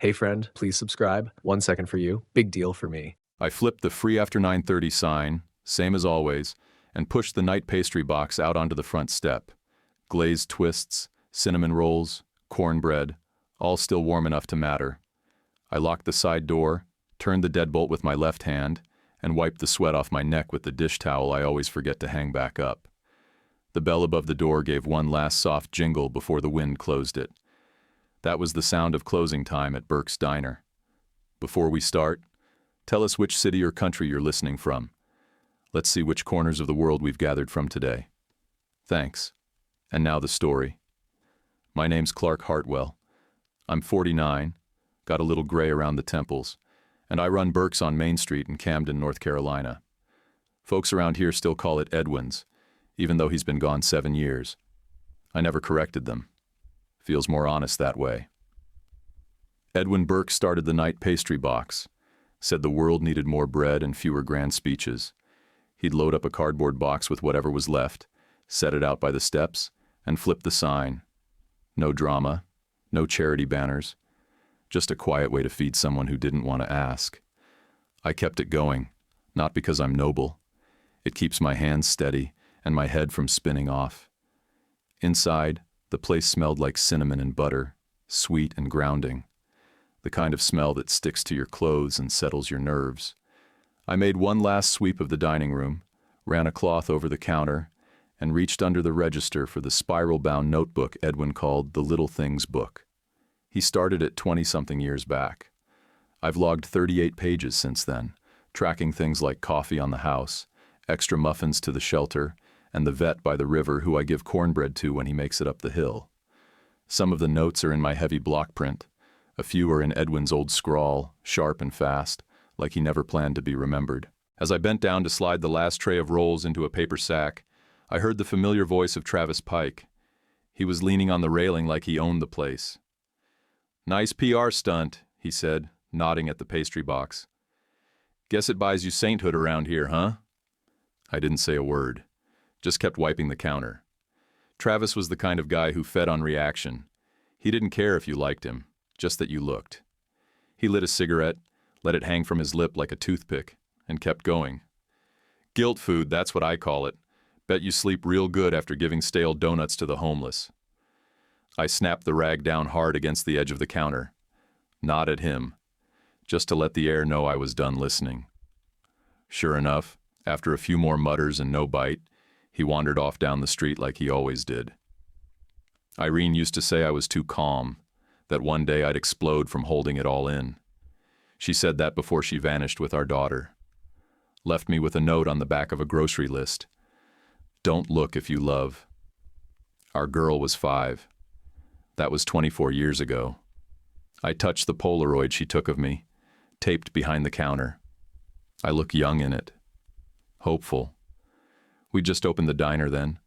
Hey friend, please subscribe. 1 second for you. Big deal for me. I flipped the free after 9:30 sign, same as always, and pushed the night pastry box out onto the front step. Glazed twists, cinnamon rolls, cornbread, all still warm enough to matter. I locked the side door, turned the deadbolt with my left hand, and wiped the sweat off my neck with the dish towel I always forget to hang back up. The bell above the door gave one last soft jingle before the wind closed it. That was the sound of closing time at Burke's Diner. Before we start, tell us which city or country you're listening from. Let's see which corners of the world we've gathered from today. Thanks. And now the story. My name's Clark Hartwell. I'm 49, got a little gray around the temples, and I run Burke's on Main Street in Camden, North Carolina. Folks around here still call it Edwin's, even though he's been gone 7 years. I never corrected them. Feels more honest that way. Edwin Burke started the night pastry box, said the world needed more bread and fewer grand speeches. He'd load up a cardboard box with whatever was left, set it out by the steps, and flip the sign. No drama, no charity banners, just a quiet way to feed someone who didn't want to ask. I kept it going, not because I'm noble. It keeps my hands steady and my head from spinning off. Inside, the place smelled like cinnamon and butter, sweet and grounding, the kind of smell that sticks to your clothes and settles your nerves. I made one last sweep of the dining room, ran a cloth over the counter, and reached under the register for the spiral-bound notebook Edwin called the Little Things Book. He started it 20-something years back. I've logged 38 pages since then, tracking things like coffee on the house, extra muffins to the shelter, and the vet by the river who I give cornbread to when he makes it up the hill. Some of the notes are in my heavy block print. A few are in Edwin's old scrawl, sharp and fast, like he never planned to be remembered. As I bent down to slide the last tray of rolls into a paper sack, I heard the familiar voice of Travis Pike. He was leaning on the railing like he owned the place. "Nice PR stunt," he said, nodding at the pastry box. "Guess it buys you sainthood around here, huh?" I didn't say a word, just kept wiping the counter. Travis was the kind of guy who fed on reaction. He didn't care if you liked him, just that you looked. He lit a cigarette, let it hang from his lip like a toothpick, and kept going. "Guilt food, that's what I call it. Bet you sleep real good after giving stale donuts to the homeless." I snapped the rag down hard against the edge of the counter. Not at him, just to let the air know I was done listening. Sure enough, after a few more mutters and no bite, he wandered off down the street like he always did. Irene used to say I was too calm, that one day I'd explode from holding it all in. She said that before she vanished with our daughter. Left me with a note on the back of a grocery list. "Don't look if you love." Our girl was 5. That was 24 years ago. I touched the Polaroid she took of me, taped behind the counter. I look young in it. Hopeful. We just opened the diner then.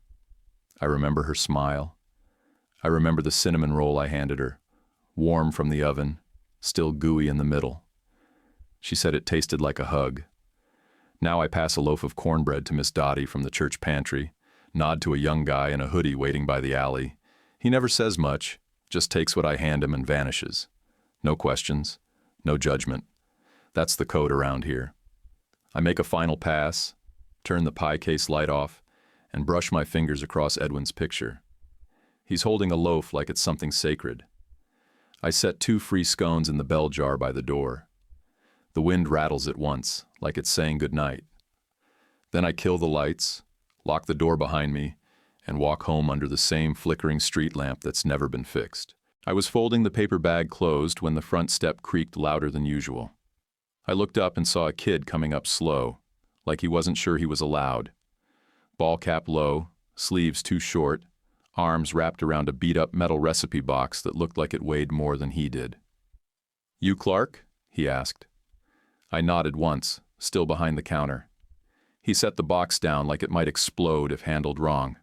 I remember her smile. I remember the cinnamon roll I handed her, warm from the oven, still gooey in the middle. She said it tasted like a hug. Now I pass a loaf of cornbread to Miss Dottie from the church pantry, nod to a young guy in a hoodie waiting by the alley. He never says much, just takes what I hand him and vanishes. No questions, no judgment. That's the code around here. I make a final pass, turn the pie case light off, and brush my fingers across Edwin's picture. He's holding a loaf like it's something sacred. I set 2 free scones in the bell jar by the door. The wind rattles it once, like it's saying goodnight. Then I kill the lights, lock the door behind me, and walk home under the same flickering street lamp that's never been fixed. I was folding the paper bag closed when the front step creaked louder than usual. I looked up and saw a kid coming up slow, like he wasn't sure he was allowed. Ball cap low, sleeves too short, arms wrapped around a beat-up metal recipe box that looked like it weighed more than he did. "You Clark?" he asked. I nodded once, still behind the counter. He set the box down like it might explode if handled wrong.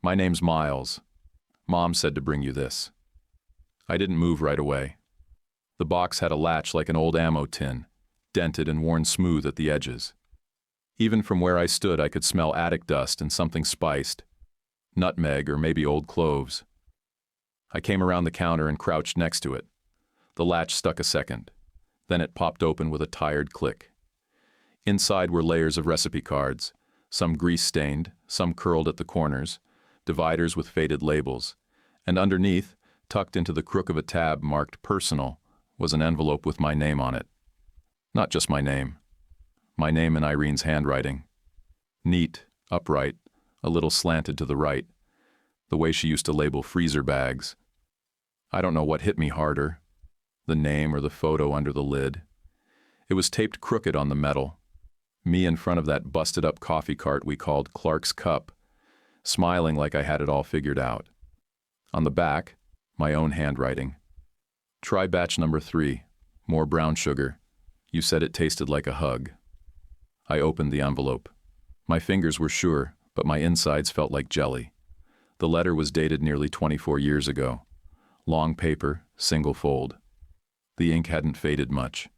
"My name's Miles. Mom said to bring you this." I didn't move right away. The box had a latch like an old ammo tin, dented and worn smooth at the edges. Even from where I stood, I could smell attic dust and something spiced. Nutmeg or maybe old cloves. I came around the counter and crouched next to it. The latch stuck a second. Then it popped open with a tired click. Inside were layers of recipe cards, some grease-stained, some curled at the corners, dividers with faded labels, and underneath, tucked into the crook of a tab marked Personal, was an envelope with my name on it. Not just my name in Irene's handwriting. Neat, upright, a little slanted to the right, the way she used to label freezer bags. I don't know what hit me harder, the name or the photo under the lid. It was taped crooked on the metal, me in front of that busted-up coffee cart we called Clark's Cup, smiling like I had it all figured out. On the back, my own handwriting. Try batch number 3, more brown sugar. You said it tasted like a hug. I opened the envelope. My fingers were sure, but my insides felt like jelly. The letter was dated nearly 24 years ago. Long paper, single fold. The ink hadn't faded much.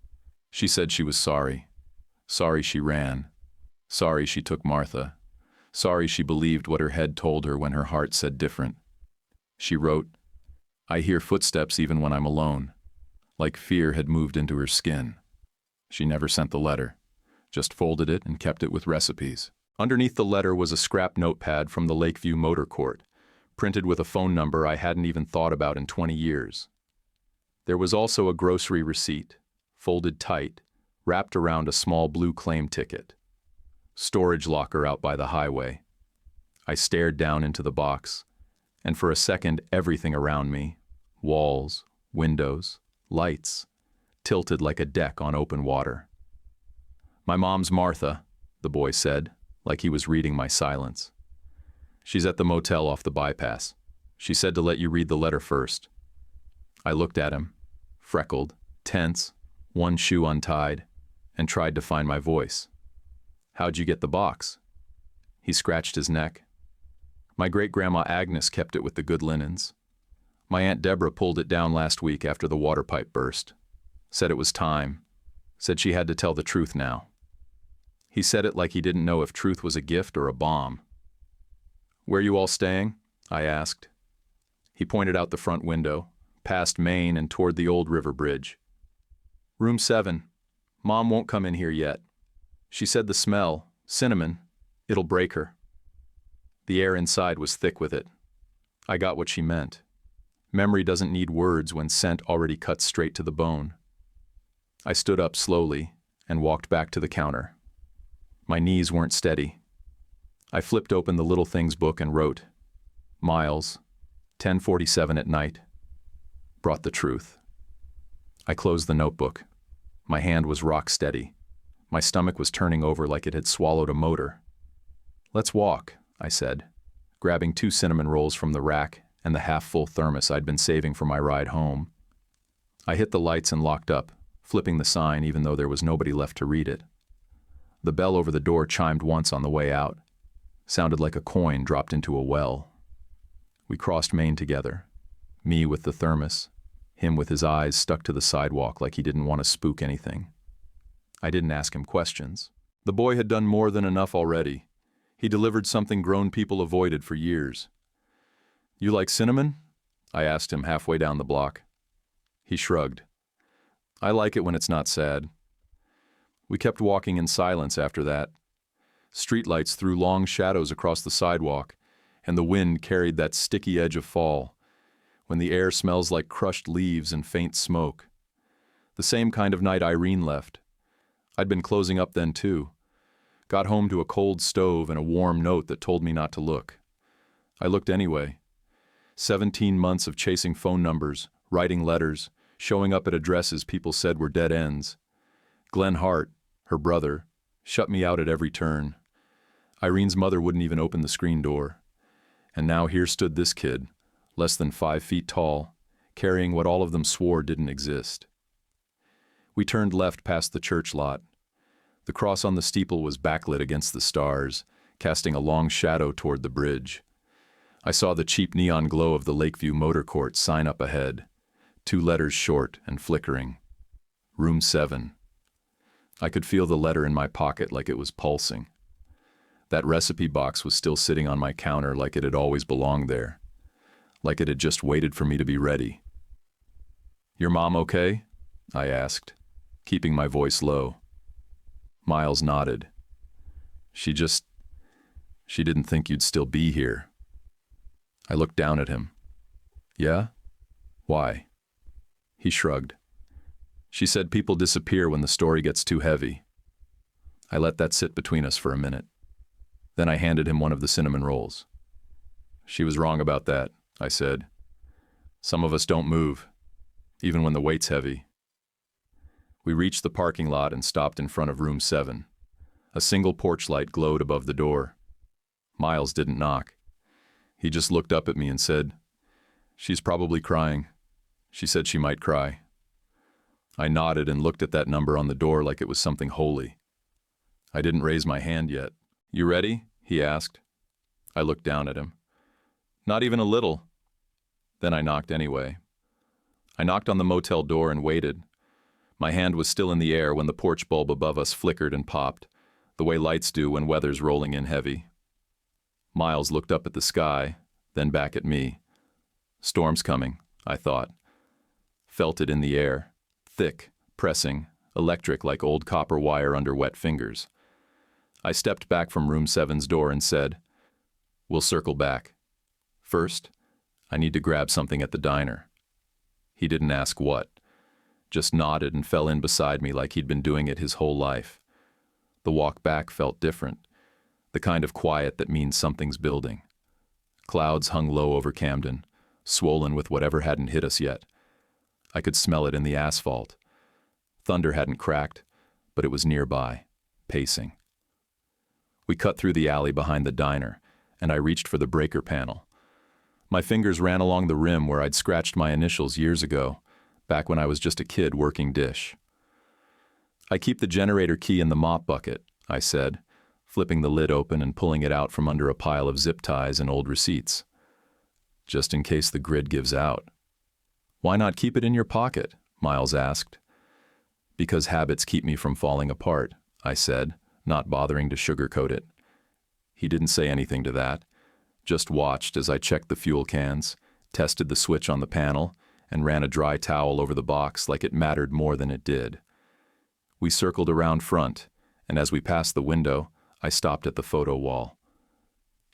She said she was sorry. Sorry she ran. Sorry she took Martha. Sorry she believed what her head told her when her heart said different. She wrote, "I hear footsteps even when I'm alone." Like fear had moved into her skin. She never sent the letter, just folded it and kept it with recipes. Underneath the letter was a scrap notepad from the Lakeview Motor Court, printed with a phone number I hadn't even thought about in 20 years. There was also a grocery receipt, folded tight, wrapped around a small blue claim ticket. Storage locker out by the highway. I stared down into the box, and for a second everything around me, walls, windows, lights, tilted like a deck on open water. "My mom's Martha," the boy said, like he was reading my silence. "She's at the motel off the bypass. She said to let you read the letter first." I looked at him, freckled, tense, one shoe untied, and tried to find my voice. "How'd you get the box?" He scratched his neck. "My great-grandma Agnes kept it with the good linens. My Aunt Deborah pulled it down last week after the water pipe burst. Said it was time. Said she had to tell the truth now." He said it like he didn't know if truth was a gift or a bomb. "Where you all staying?" I asked. He pointed out the front window, past Main and toward the old river bridge. "Room 7. Mom won't come in here yet. She said the smell, cinnamon, it'll break her." The air inside was thick with it. I got what she meant. Memory doesn't need words when scent already cuts straight to the bone. I stood up slowly and walked back to the counter. My knees weren't steady. I flipped open the little things book and wrote, "Miles, 10:47 at night. Brought the truth." I closed the notebook. My hand was rock steady. My stomach was turning over like it had swallowed a motor. "Let's walk," I said, grabbing 2 cinnamon rolls from the rack and the half-full thermos I'd been saving for my ride home. I hit the lights and locked up, flipping the sign even though there was nobody left to read it. The bell over the door chimed once on the way out. Sounded like a coin dropped into a well. We crossed Main together, me with the thermos, him with his eyes stuck to the sidewalk like he didn't want to spook anything. I didn't ask him questions. The boy had done more than enough already. He delivered something grown people avoided for years. "You like cinnamon?" I asked him halfway down the block. He shrugged. "I like it when it's not sad." We kept walking in silence after that. Streetlights threw long shadows across the sidewalk, and the wind carried that sticky edge of fall, when the air smells like crushed leaves and faint smoke. The same kind of night Irene left. I'd been closing up then too. Got home to a cold stove and a warm note that told me not to look. I looked anyway. 17 months of chasing phone numbers, writing letters, showing up at addresses people said were dead ends. Glenn Hart, her brother, shut me out at every turn. Irene's mother wouldn't even open the screen door. And now here stood this kid, less than 5 feet tall, carrying what all of them swore didn't exist. We turned left past the church lot. The cross on the steeple was backlit against the stars, casting a long shadow toward the bridge. I saw the cheap neon glow of the Lakeview Motor Court sign up ahead, 2 letters short and flickering. Room 7. I could feel the letter in my pocket like it was pulsing. That recipe box was still sitting on my counter like it had always belonged there, like it had just waited for me to be ready. "Your mom okay?" I asked, keeping my voice low. Miles nodded. She didn't think you'd still be here." I looked down at him. "Yeah? Why?" He shrugged. "She said people disappear when the story gets too heavy." I let that sit between us for a minute. Then I handed him one of the cinnamon rolls. "She was wrong about that," I said. "Some of us don't move, even when the weight's heavy." We reached the parking lot and stopped in front of room 7. A single porch light glowed above the door. Miles didn't knock. He just looked up at me and said, "She's probably crying. She said she might cry." I nodded and looked at that number on the door like it was something holy. I didn't raise my hand yet. "You ready?" he asked. I looked down at him. "Not even a little." Then I knocked anyway. I knocked on the motel door and waited. My hand was still in the air when the porch bulb above us flickered and popped, the way lights do when weather's rolling in heavy. Miles looked up at the sky, then back at me. Storm's coming, I thought. Felt it in the air, thick, pressing, electric like old copper wire under wet fingers. I stepped back from room 7's door and said, "We'll circle back. First, I need to grab something at the diner." He didn't ask what, just nodded and fell in beside me like he'd been doing it his whole life. The walk back felt different, the kind of quiet that means something's building. Clouds hung low over Camden, swollen with whatever hadn't hit us yet. I could smell it in the asphalt. Thunder hadn't cracked, but it was nearby, pacing. We cut through the alley behind the diner, and I reached for the breaker panel. My fingers ran along the rim where I'd scratched my initials years ago, back when I was just a kid working dish. "I keep the generator key in the mop bucket," I said, flipping the lid open and pulling it out from under a pile of zip ties and old receipts. "Just in case the grid gives out." "Why not keep it in your pocket?" Miles asked. "Because habits keep me from falling apart," I said, not bothering to sugarcoat it. He didn't say anything to that, just watched as I checked the fuel cans, tested the switch on the panel, and ran a dry towel over the box like it mattered more than it did. We circled around front, and as we passed the window, I stopped at the photo wall.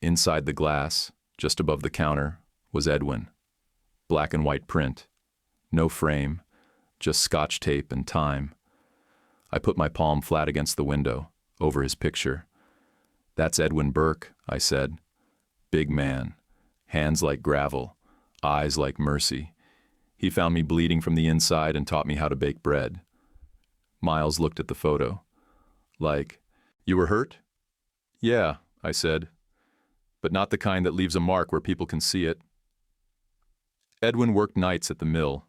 Inside the glass, just above the counter, was Edwin. Black and white print. No frame, just scotch tape and time. I put my palm flat against the window, over his picture. "That's Edwin Burke," I said. "Big man. Hands like gravel. Eyes like mercy. He found me bleeding from the inside and taught me how to bake bread." Miles looked at the photo. "Like, you were hurt?" "Yeah," I said. "But not the kind that leaves a mark where people can see it." Edwin worked nights at the mill.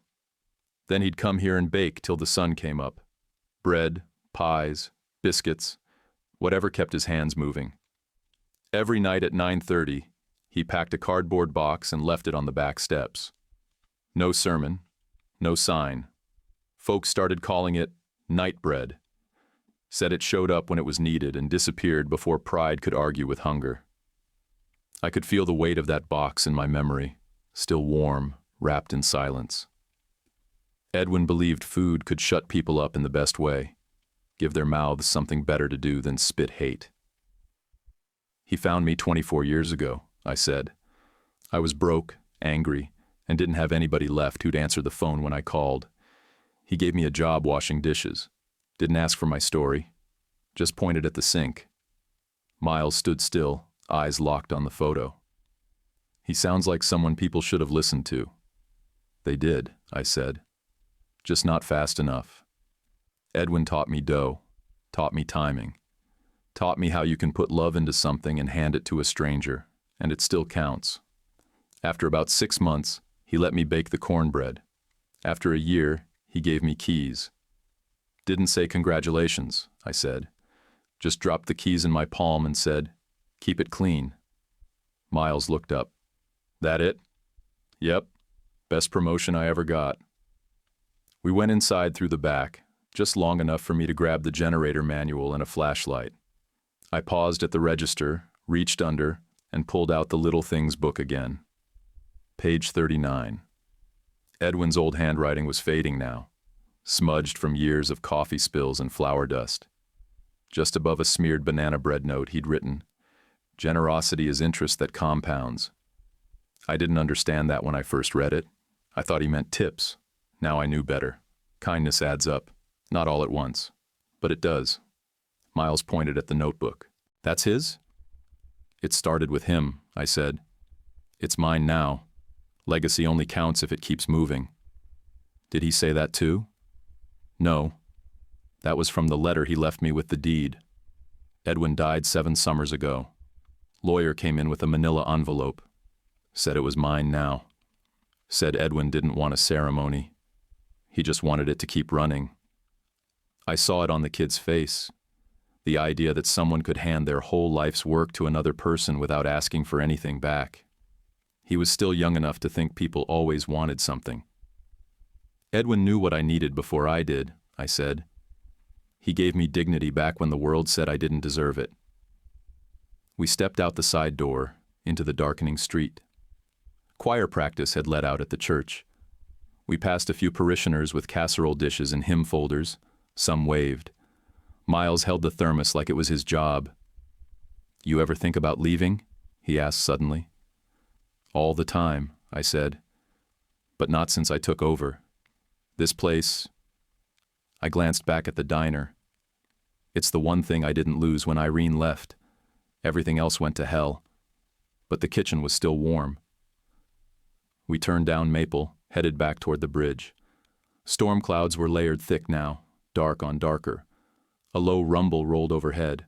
Then he'd come here and bake till the sun came up. Bread, pies, biscuits, whatever kept his hands moving. Every night at 9:30, he packed a cardboard box and left it on the back steps. No sermon, no sign. Folks started calling it night bread. Said it showed up when it was needed and disappeared before pride could argue with hunger. I could feel the weight of that box in my memory, still warm, wrapped in silence. Edwin believed food could shut people up in the best way, give their mouths something better to do than spit hate. "He found me 24 years ago," I said. "I was broke, angry, and didn't have anybody left who'd answer the phone when I called. He gave me a job washing dishes. Didn't ask for my story. Just pointed at the sink." Miles stood still, eyes locked on the photo. "He sounds like someone people should have listened to." "They did," I said. "Just not fast enough. Edwin taught me dough, taught me timing, taught me how you can put love into something and hand it to a stranger, and it still counts. After about 6 months, he let me bake the cornbread. After a year, he gave me keys. Didn't say congratulations," I said. Just dropped the keys in my palm and said, "Keep it clean." Miles looked up. "That it?" "Yep. Best promotion I ever got." We went inside through the back, just long enough for me to grab the generator manual and a flashlight. I paused at the register, reached under, and pulled out the Little Things book again. Page 39. Edwin's old handwriting was fading now, smudged from years of coffee spills and flour dust. Just above a smeared banana bread note, he'd written, "Generosity is interest that compounds." I didn't understand that when I first read it. I thought he meant tips. Now I knew better. Kindness adds up. Not all at once. But it does. Miles pointed at the notebook. "That's his?" "It started with him," I said. "It's mine now. Legacy only counts if it keeps moving." "Did he say that too?" "No. That was from the letter he left me with the deed. Edwin died 7 summers ago. Lawyer came in with a manila envelope. Said it was mine now. Said Edwin didn't want a ceremony. He just wanted it to keep running. I saw it on the kid's face. The idea that someone could hand their whole life's work to another person without asking for anything back. He was still young enough to think people always wanted something. Edwin knew what I needed before I did, I said. He gave me dignity back when the world said I didn't deserve it. We stepped out the side door, into the darkening street. Choir practice had let out at the church. We passed a few parishioners with casserole dishes and hymn folders. Some waved. Miles held the thermos like it was his job. "You ever think about leaving?" he asked suddenly. "All the time," I said. "But not since I took over. This place..." I glanced back at the diner. It's the one thing I didn't lose when Irene left. Everything else went to hell. But the kitchen was still warm. We turned down Maple, headed back toward the bridge. Storm clouds were layered thick now, dark on darker. A low rumble rolled overhead.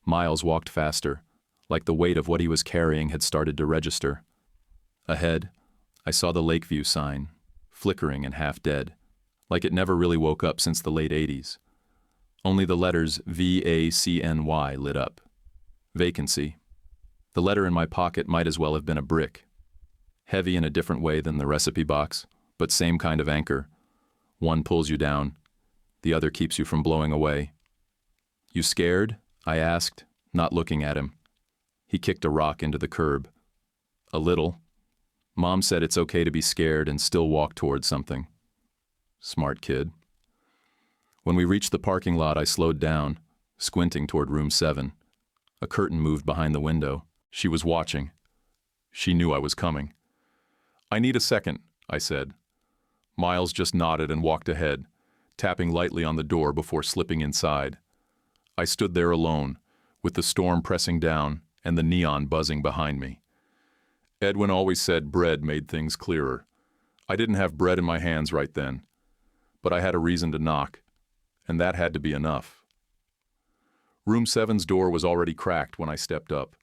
Miles walked faster, like the weight of what he was carrying had started to register. Ahead, I saw the Lakeview sign, flickering and half dead, like it never really woke up since the late 80s. Only the letters VACNY lit up. Vacancy. The letter in my pocket might as well have been a brick. Heavy in a different way than the recipe box, but same kind of anchor. One pulls you down, the other keeps you from blowing away. "You scared?" I asked, not looking at him. He kicked a rock into the curb. "A little. Mom said it's okay to be scared and still walk towards something." Smart kid. When we reached the parking lot, I slowed down, squinting toward room 7. A curtain moved behind the window. She was watching. She knew I was coming. "I need a second," I said. Miles just nodded and walked ahead, tapping lightly on the door before slipping inside. I stood there alone, with the storm pressing down and the neon buzzing behind me. Edwin always said bread made things clearer. I didn't have bread in my hands right then, but I had a reason to knock, and that had to be enough. Room 7's door was already cracked when I stepped up.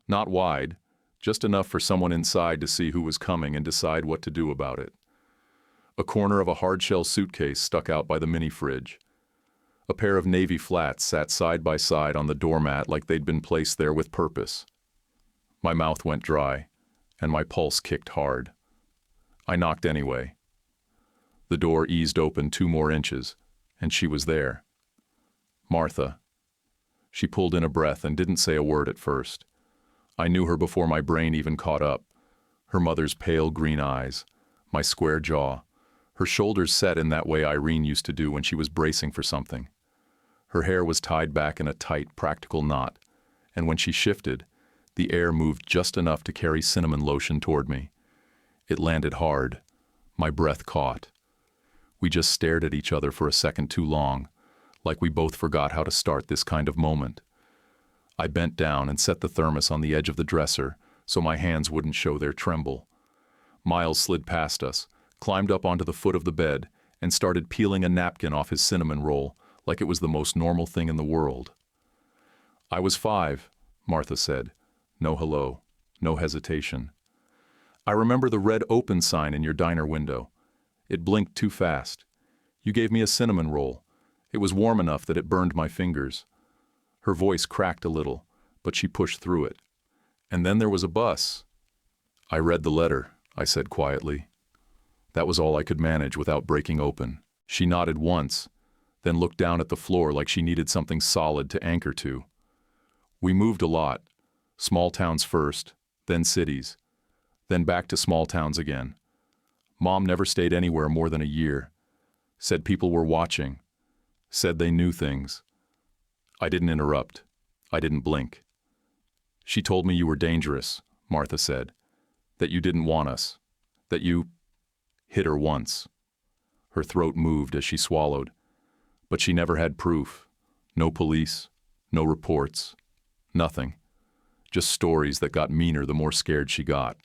Not wide, just enough for someone inside to see who was coming and decide what to do about it. A corner of a hard-shell suitcase stuck out by the mini-fridge. A pair of navy flats sat side by side on the doormat like they'd been placed there with purpose. My mouth went dry, and my pulse kicked hard. I knocked anyway. The door eased open 2 more inches, and she was there. Martha. She pulled in a breath and didn't say a word at first. I knew her before my brain even caught up. Her mother's pale green eyes, my square jaw, her shoulders set in that way Irene used to do when she was bracing for something. Her hair was tied back in a tight, practical knot, and when she shifted, the air moved just enough to carry cinnamon lotion toward me. It landed hard. My breath caught. We just stared at each other for a second too long, like we both forgot how to start this kind of moment. I bent down and set the thermos on the edge of the dresser so my hands wouldn't show their tremble. Miles slid past us, climbed up onto the foot of the bed, and started peeling a napkin off his cinnamon roll like it was the most normal thing in the world. "I was 5, Martha said. No hello, no hesitation. "I remember the red open sign in your diner window. It blinked too fast. You gave me a cinnamon roll. It was warm enough that it burned my fingers." Her voice cracked a little, but she pushed through it. "And then there was a bus." "I read the letter," I said quietly. That was all I could manage without breaking open. She nodded once, then looked down at the floor like she needed something solid to anchor to. We moved a lot. Small towns first, then cities, then back to small towns again. Mom never stayed anywhere more than a year. Said people were watching. Said they knew things. I didn't interrupt. I didn't blink. She told me you were dangerous, Martha said. That you didn't want us. That you hit her once. Her throat moved as she swallowed. But she never had proof. No police. No reports. Nothing. Just stories that got meaner the more scared she got.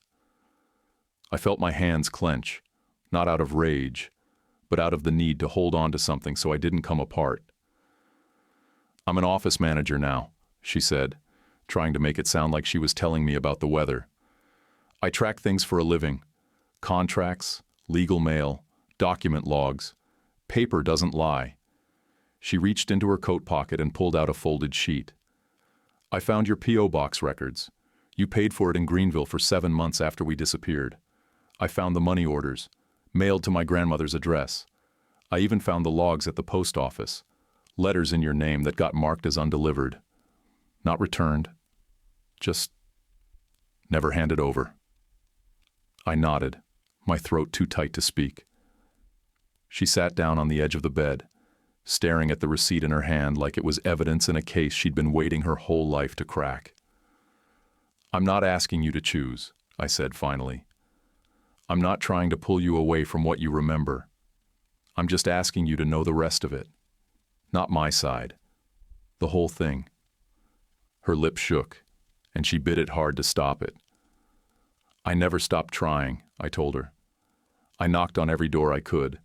I felt my hands clench, not out of rage, but out of the need to hold on to something so I didn't come apart. I'm an office manager now, she said, trying to make it sound like she was telling me about the weather. I track things for a living. Contracts, legal mail, document logs. Paper doesn't lie. She reached into her coat pocket and pulled out a folded sheet. I found your P.O. box records. You paid for it in Greenville for 7 months after we disappeared. I found the money orders, mailed to my grandmother's address. I even found the logs at the post office, letters in your name that got marked as undelivered. Not returned, just never handed over. I nodded, my throat too tight to speak. She sat down on the edge of the bed, staring at the receipt in her hand like it was evidence in a case she'd been waiting her whole life to crack. I'm not asking you to choose, I said finally. I'm not trying to pull you away from what you remember. I'm just asking you to know the rest of it. Not my side. The whole thing. Her lip shook, and she bit it hard to stop it. I never stopped trying, I told her. I knocked on every door I could.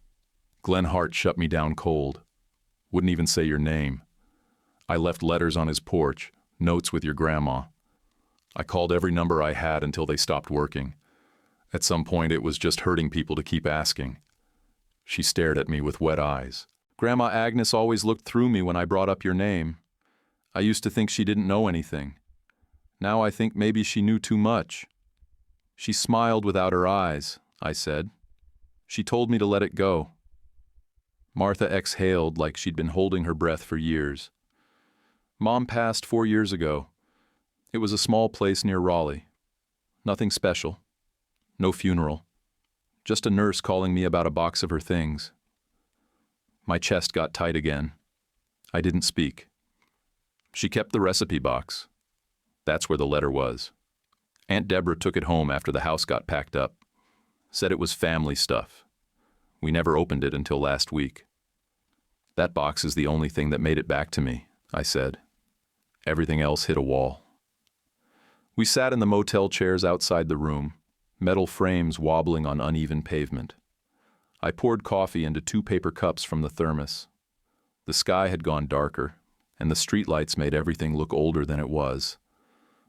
Glenn Hart shut me down cold. Wouldn't even say your name. I left letters on his porch, notes with your grandma. I called every number I had until they stopped working. At some point it was just hurting people to keep asking. She stared at me with wet eyes. Grandma Agnes always looked through me when I brought up your name. I used to think she didn't know anything. Now I think maybe she knew too much. She smiled without her eyes, I said. She told me to let it go. Martha exhaled like she'd been holding her breath for years. Mom passed 4 years ago. It was a small place near Raleigh. Nothing special. No funeral. Just a nurse calling me about a box of her things. My chest got tight again. I didn't speak. She kept the recipe box. That's where the letter was. Aunt Deborah took it home after the house got packed up. Said it was family stuff. We never opened it until last week. That box is the only thing that made it back to me, I said. Everything else hit a wall. We sat in the motel chairs outside the room, metal frames wobbling on uneven pavement. I poured coffee into 2 paper cups from the thermos. The sky had gone darker, and the streetlights made everything look older than it was.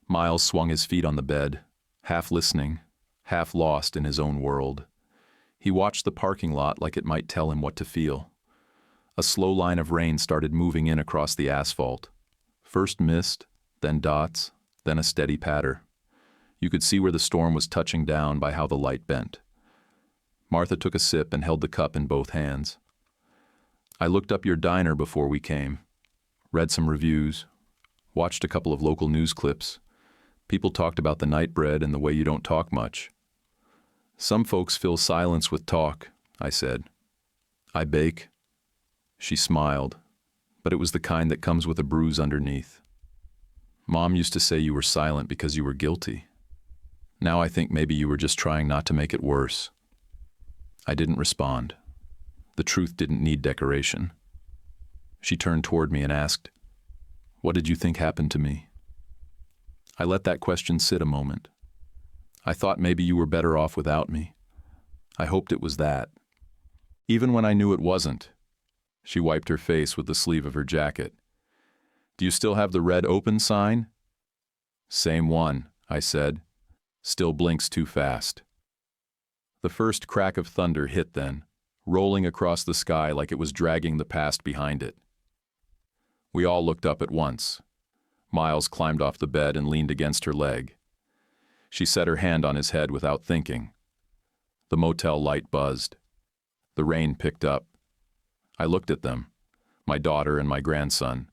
Miles swung his feet on the bed, half listening, half lost in his own world. He watched the parking lot like it might tell him what to feel. A slow line of rain started moving in across the asphalt. First mist, then dots, then a steady patter. You could see where the storm was touching down by how the light bent. Martha took a sip and held the cup in both hands. I looked up your diner before we came, read some reviews, watched a couple of local news clips. People talked about the night bread and the way you don't talk much. Some folks fill silence with talk, I said. I bake. She smiled, but it was the kind that comes with a bruise underneath. Mom used to say you were silent because you were guilty. Now I think maybe you were just trying not to make it worse. I didn't respond. The truth didn't need decoration. She turned toward me and asked, "What did you think happened to me?" I let that question sit a moment. I thought maybe you were better off without me. I hoped it was that. Even when I knew it wasn't. She wiped her face with the sleeve of her jacket. Do you still have the red open sign? Same one, I said. Still blinks too fast. The first crack of thunder hit then, rolling across the sky like it was dragging the past behind it. We all looked up at once. Miles climbed off the bed and leaned against her leg. She set her hand on his head without thinking. The motel light buzzed. The rain picked up. I looked at them, my daughter and my grandson,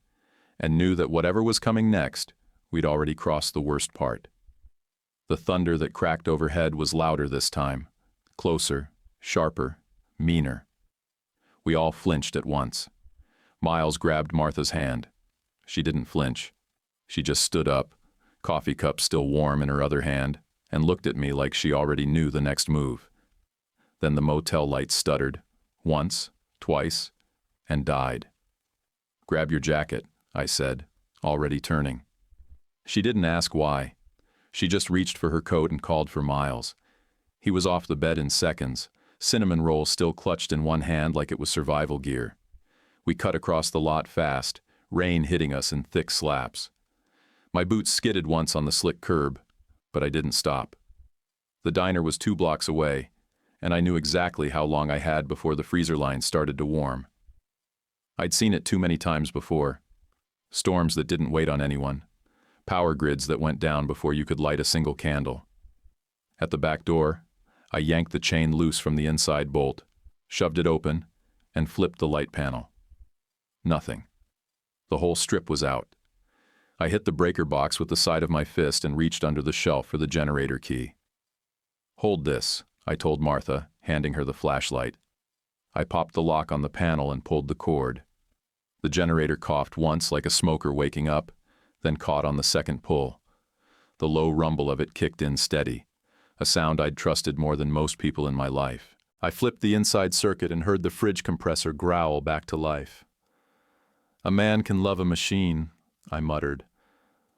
and knew that whatever was coming next, we'd already crossed the worst part. The thunder that cracked overhead was louder this time, closer, sharper, meaner. We all flinched at once. Miles grabbed Martha's hand. She didn't flinch. She just stood up, coffee cup still warm in her other hand, and looked at me like she already knew the next move. Then the motel light stuttered, once, twice, and died. "Grab your jacket," I said, already turning. She didn't ask why. She just reached for her coat and called for Miles. He was off the bed in seconds, cinnamon roll still clutched in one hand like it was survival gear. We cut across the lot fast, rain hitting us in thick slaps. My boots skidded once on the slick curb, but I didn't stop. The diner was 2 blocks away, and I knew exactly how long I had before the freezer line started to warm. I'd seen it too many times before. Storms that didn't wait on anyone. Power grids that went down before you could light a single candle. At the back door, I yanked the chain loose from the inside bolt, shoved it open, and flipped the light panel. Nothing. The whole strip was out. I hit the breaker box with the side of my fist and reached under the shelf for the generator key. "Hold this," I told Martha, handing her the flashlight. I popped the lock on the panel and pulled the cord. The generator coughed once like a smoker waking up, then caught on the second pull. The low rumble of it kicked in steady, a sound I'd trusted more than most people in my life. I flipped the inside circuit and heard the fridge compressor growl back to life. "A man can love a machine," I muttered,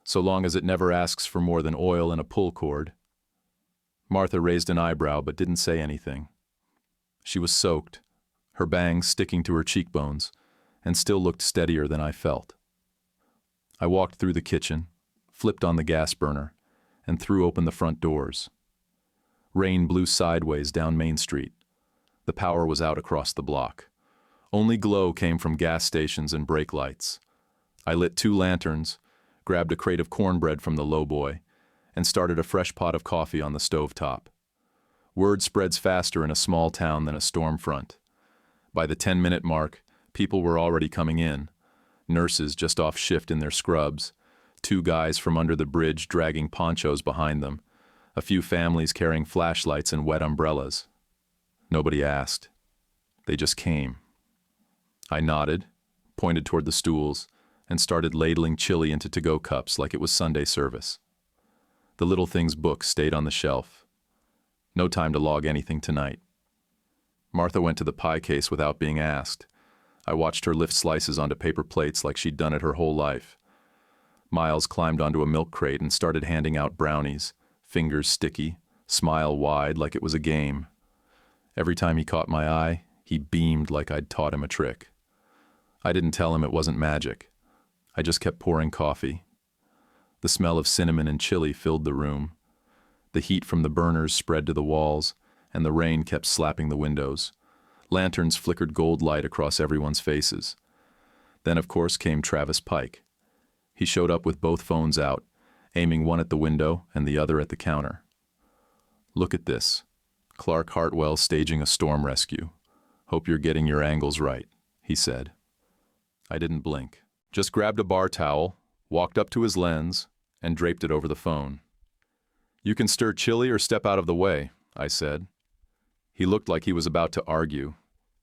"so long as it never asks for more than oil and a pull cord." Martha raised an eyebrow but didn't say anything. She was soaked, her bangs sticking to her cheekbones, and still looked steadier than I felt. I walked through the kitchen, flipped on the gas burner, and threw open the front doors. Rain blew sideways down Main Street. The power was out across the block. Only glow came from gas stations and brake lights. I lit 2 lanterns, grabbed a crate of cornbread from the lowboy, and started a fresh pot of coffee on the stovetop. Word spreads faster in a small town than a storm front. By the 10-minute mark, people were already coming in. Nurses just off shift in their scrubs, 2 guys from under the bridge dragging ponchos behind them, a few families carrying flashlights and wet umbrellas. Nobody asked. They just came. I nodded, pointed toward the stools, and started ladling chili into to-go cups like it was Sunday service. The Little Things book stayed on the shelf. No time to log anything tonight. Martha went to the pie case without being asked. I watched her lift slices onto paper plates like she'd done it her whole life. Miles climbed onto a milk crate and started handing out brownies, fingers sticky, smile wide like it was a game. Every time he caught my eye, he beamed like I'd taught him a trick. I didn't tell him it wasn't magic. I just kept pouring coffee. The smell of cinnamon and chili filled the room. The heat from the burners spread to the walls, and the rain kept slapping the windows. Lanterns flickered gold light across everyone's faces. Then, of course, came Travis Pike. He showed up with both phones out, aiming one at the window and the other at the counter. "Look at this. Clark Hartwell staging a storm rescue. Hope you're getting your angles right," he said. I didn't blink. Just grabbed a bar towel, walked up to his lens, and draped it over the phone. "You can stir chili or step out of the way," I said. He looked like he was about to argue,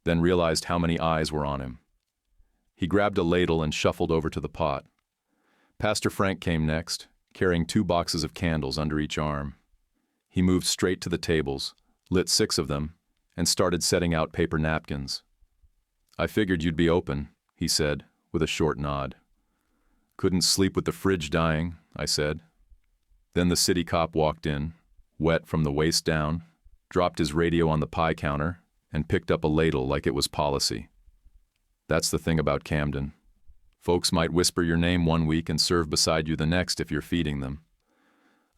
then realized how many eyes were on him. He grabbed a ladle and shuffled over to the pot. Pastor Frank came next, carrying 2 boxes of candles under each arm. He moved straight to the tables, lit 6 of them, and started setting out paper napkins. "I figured you'd be open," he said, with a short nod. "Couldn't sleep with the fridge dying," I said. Then the city cop walked in, wet from the waist down, dropped his radio on the pie counter, and picked up a ladle like it was policy. That's the thing about Camden. Folks might whisper your name one week and serve beside you the next if you're feeding them.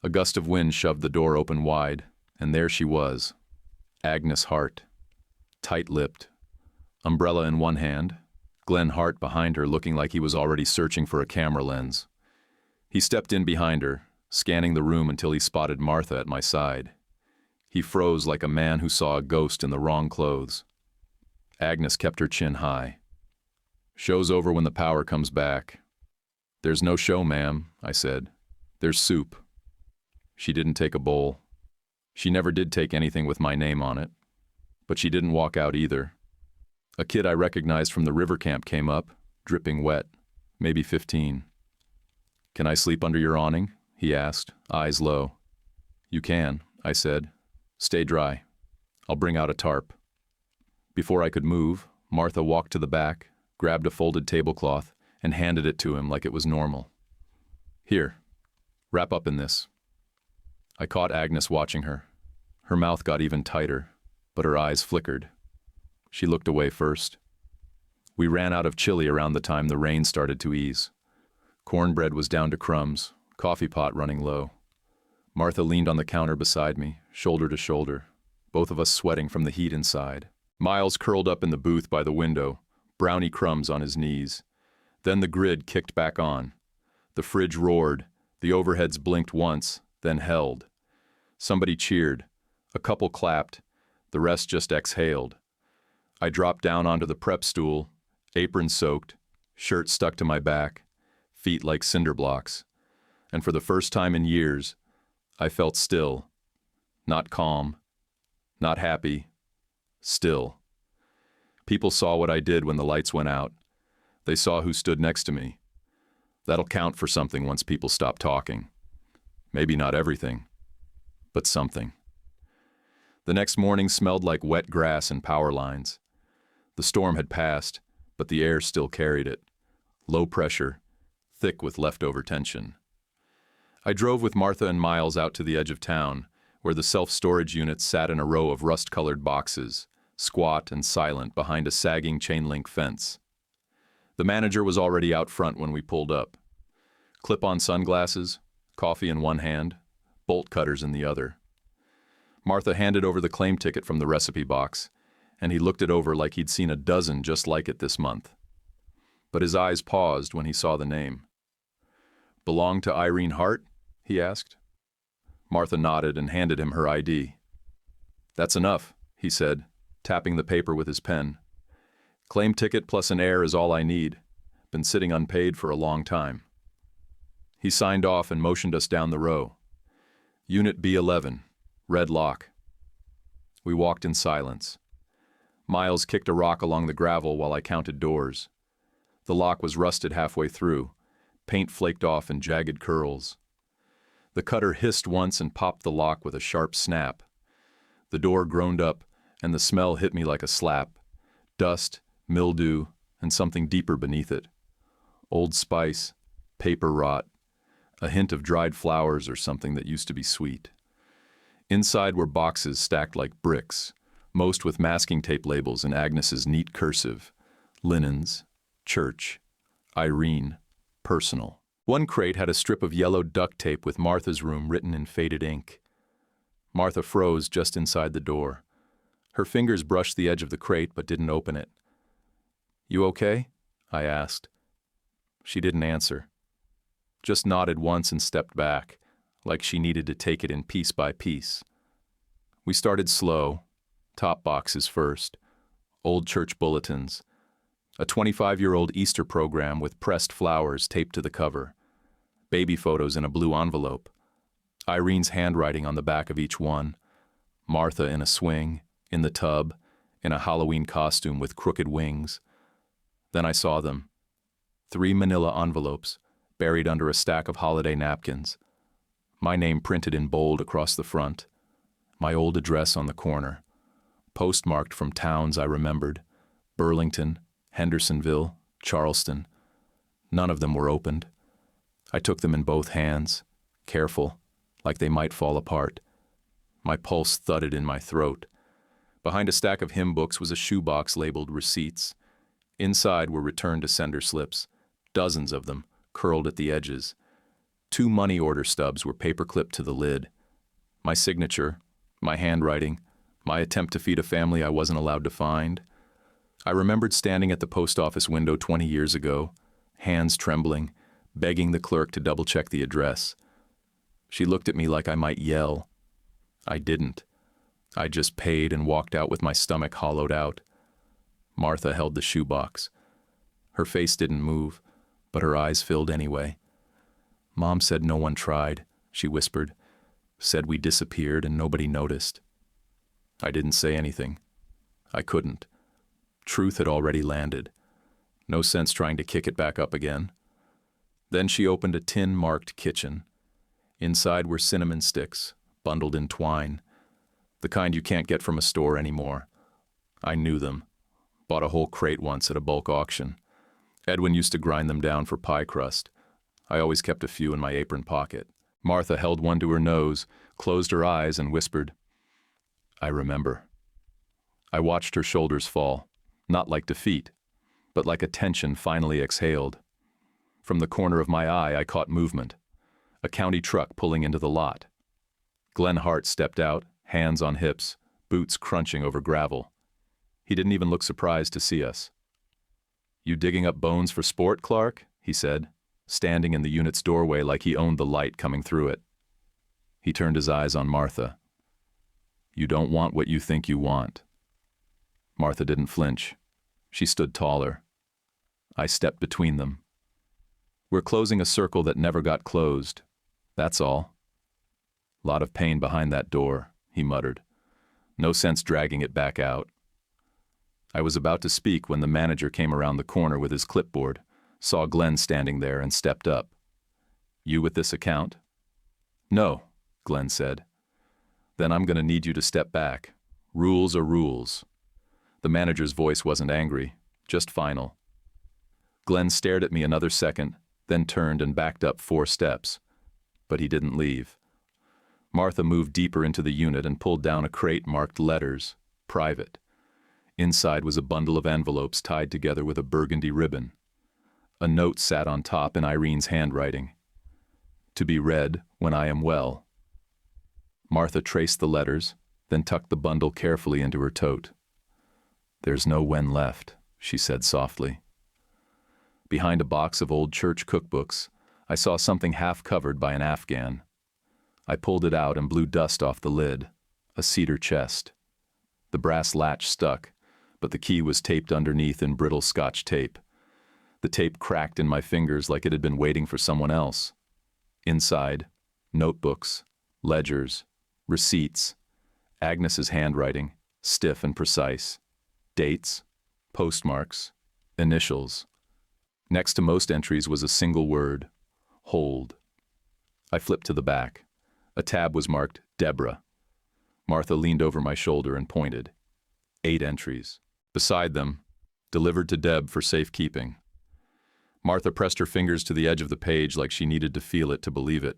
A gust of wind shoved the door open wide, and there she was, Agnes Hart, tight-lipped, umbrella in one hand, Glenn Hart behind her looking like he was already searching for a camera lens. He stepped in behind her, scanning the room until he spotted Martha at my side. He froze like a man who saw a ghost in the wrong clothes. Agnes kept her chin high. "Show's over when the power comes back." "There's no show, ma'am," I said. "There's soup." She didn't take a bowl. She never did take anything with my name on it. But she didn't walk out either. A kid I recognized from the river camp came up, dripping wet, maybe 15. "Can I sleep under your awning?" he asked, eyes low. "You can," I said. "Stay dry. I'll bring out a tarp." Before I could move, Martha walked to the back, grabbed a folded tablecloth, and handed it to him like it was normal. "Here, wrap up in this." I caught Agnes watching her. Her mouth got even tighter, but her eyes flickered. She looked away first. We ran out of chili around the time the rain started to ease. Cornbread was down to crumbs, coffee pot running low. Martha leaned on the counter beside me, shoulder to shoulder, both of us sweating from the heat inside. Miles curled up in the booth by the window, brownie crumbs on his knees. Then the grid kicked back on. The fridge roared, the overheads blinked once, then held. Somebody cheered, a couple clapped, the rest just exhaled. I dropped down onto the prep stool, apron soaked, shirt stuck to my back, feet like cinder blocks. And for the first time in years, I felt still. Not calm, not happy, still. People saw what I did when the lights went out. They saw who stood next to me. That'll count for something once people stop talking. Maybe not everything, but something. The next morning smelled like wet grass and power lines. The storm had passed, but the air still carried it. Low pressure, thick with leftover tension. I drove with Martha and Miles out to the edge of town, where the self-storage units sat in a row of rust-colored boxes, squat and silent behind a sagging chain-link fence. The manager was already out front when we pulled up. Clip-on sunglasses, coffee in one hand, bolt cutters in the other. Martha handed over the claim ticket from the recipe box, and he looked it over like he'd seen a dozen just like it this month. But his eyes paused when he saw the name. "Belong to Irene Hart?" he asked. Martha nodded and handed him her ID. "That's enough," he said, tapping the paper with his pen. "Claim ticket plus an heir is all I need. Been sitting unpaid for a long time." He signed off and motioned us down the row. Unit B11, red lock. We walked in silence. Miles kicked a rock along the gravel while I counted doors. The lock was rusted halfway through, paint flaked off in jagged curls. The cutter hissed once and popped the lock with a sharp snap. The door groaned up, and the smell hit me like a slap. Dust, mildew, and something deeper beneath it. Old spice, paper rot, a hint of dried flowers or something that used to be sweet. Inside were boxes stacked like bricks, most with masking tape labels in Agnes's neat cursive. Linens, church, Irene, personal. One crate had a strip of yellow duct tape with Martha's room written in faded ink. Martha froze just inside the door. Her fingers brushed the edge of the crate but didn't open it. "You okay?" I asked. She didn't answer. Just nodded once and stepped back, like she needed to take it in piece by piece. We started slow, top boxes first, old church bulletins, a 25-year-old Easter program with pressed flowers taped to the cover, baby photos in a blue envelope, Irene's handwriting on the back of each one, Martha in a swing, in the tub, in a Halloween costume with crooked wings. Then I saw them. 3 manila envelopes, buried under a stack of holiday napkins. My name printed in bold across the front. My old address on the corner. Postmarked from towns I remembered. Burlington, Hendersonville, Charleston. None of them were opened. I took them in both hands, careful, like they might fall apart. My pulse thudded in my throat. Behind a stack of hymn books was a shoebox labeled receipts. Inside were return to sender slips, dozens of them, curled at the edges. 2 money order stubs were paper-clipped to the lid. My signature, my handwriting, my attempt to feed a family I wasn't allowed to find. I remembered standing at the post office window 20 years ago, hands trembling, begging the clerk to double-check the address. She looked at me like I might yell. I didn't. I just paid and walked out with my stomach hollowed out. Martha held the shoebox. Her face didn't move, but her eyes filled anyway. "Mom said no one tried," she whispered. "Said we disappeared and nobody noticed." I didn't say anything. I couldn't. Truth had already landed. No sense trying to kick it back up again. Then she opened a tin-marked kitchen. Inside were cinnamon sticks, bundled in twine. The kind you can't get from a store anymore. I knew them. Bought a whole crate once at a bulk auction. Edwin used to grind them down for pie crust. I always kept a few in my apron pocket. Martha held one to her nose, closed her eyes, and whispered, "I remember." I watched her shoulders fall, not like defeat, but like a tension finally exhaled. From the corner of my eye, I caught movement. A county truck pulling into the lot. Glenn Hart stepped out, hands on hips, boots crunching over gravel. He didn't even look surprised to see us. "You digging up bones for sport, Clark?" he said, standing in the unit's doorway like he owned the light coming through it. He turned his eyes on Martha. "You don't want what you think you want." Martha didn't flinch. She stood taller. I stepped between them. "We're closing a circle that never got closed. That's all." "Lot of pain behind that door," he muttered. "No sense dragging it back out." I was about to speak when the manager came around the corner with his clipboard, saw Glenn standing there, and stepped up. "You with this account?" "No," Glenn said. "Then I'm going to need you to step back. Rules are rules." The manager's voice wasn't angry, just final. Glenn stared at me another second, then turned and backed up 4 steps. But he didn't leave. Martha moved deeper into the unit and pulled down a crate marked letters, private. Inside was a bundle of envelopes tied together with a burgundy ribbon. A note sat on top in Irene's handwriting. "To be read when I am well." Martha traced the letters, then tucked the bundle carefully into her tote. "There's no when left," she said softly. Behind a box of old church cookbooks, I saw something half covered by an Afghan. I pulled it out and blew dust off the lid, a cedar chest. The brass latch stuck, but the key was taped underneath in brittle Scotch tape. The tape cracked in my fingers like it had been waiting for someone else. Inside, notebooks, ledgers, receipts, Agnes's handwriting, stiff and precise. Dates, postmarks, initials. Next to most entries was a single word, hold. I flipped to the back. A tab was marked Deborah. Martha leaned over my shoulder and pointed. 8 entries. Beside them, delivered to Deb for safekeeping. Martha pressed her fingers to the edge of the page like she needed to feel it to believe it.